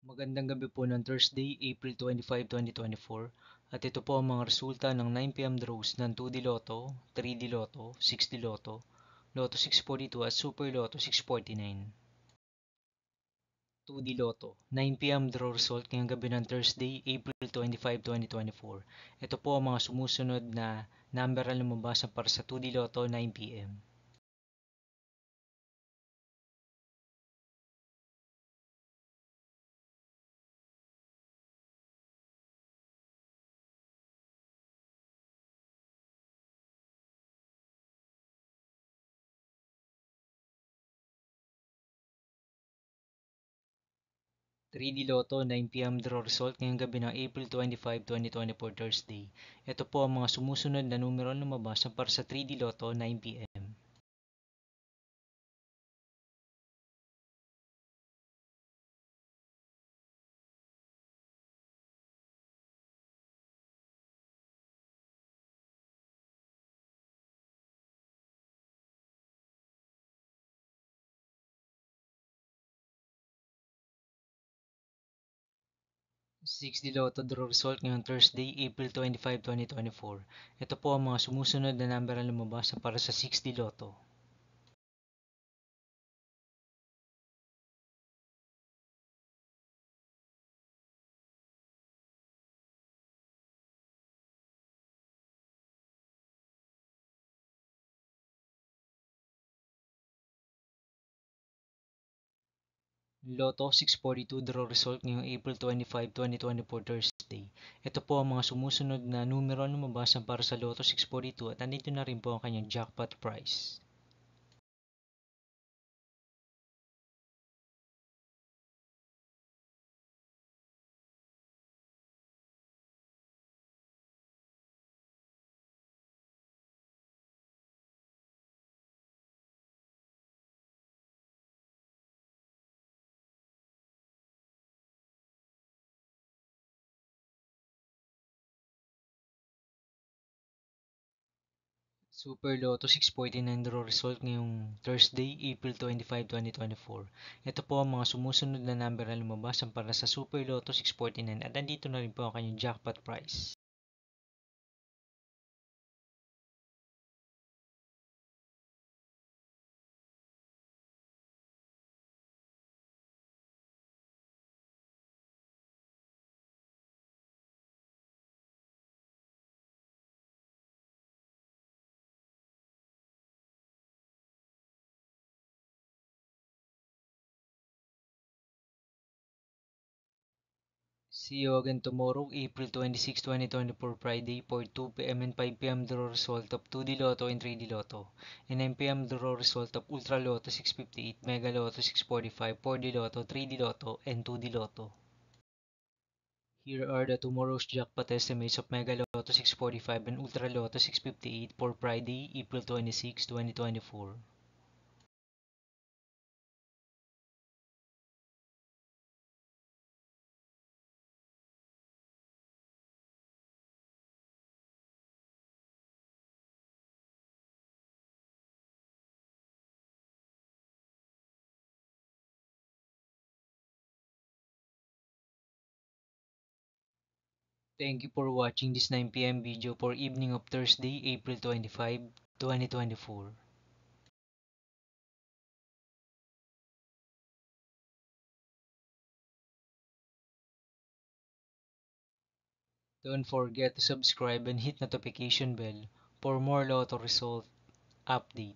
Magandang gabi po ng Thursday, April 25, 2024 at ito po ang mga resulta ng 9pm draws ng 2D Lotto, 3D Lotto, 6D Lotto, Lotto 642 at Super Lotto 649. 2D Lotto, 9pm draw result ngayong gabi ng Thursday, April 25, 2024. Ito po ang mga sumusunod na number na lumabas para sa 2D Lotto 9pm. 3D Lotto 9pm draw result ngayong gabi ng April 25, 2024 Thursday. Ito po ang mga sumusunod na numero na lumabas para sa 3D Lotto 9pm. 6D Lotto draw result ngayong Thursday, April 25, 2024. Ito po ang mga sumusunod na number na lumabas para sa 6D Lotto. Lotto 642 draw result ngayong April 25, 2024 Thursday. Ito po ang mga sumusunod na numero na lumabas para sa Lotto 642 at nandito na rin po ang kanyang jackpot price. Super Lotto 649 draw result ngayong Thursday, April 25, 2024. Ito po ang mga sumusunod na number na lumabas para sa Super Lotto 649 at nandito na rin po ang kanyang jackpot price. See you again tomorrow, April 26, 2024, Friday for 2pm and 5pm draw result of 2D Lotto and 3D Lotto, and 9pm draw result of Ultra Lotto 658, Mega Lotto 645, 4D Lotto, 3D Lotto, and 2D Lotto. Here are the tomorrow's jackpot estimates of Mega Lotto 645 and Ultra Lotto 658 for Friday, April 26, 2024. Thank you for watching this 9pm video for evening of Thursday, April 25, 2024. Don't forget to subscribe and hit notification bell for more lotto result update.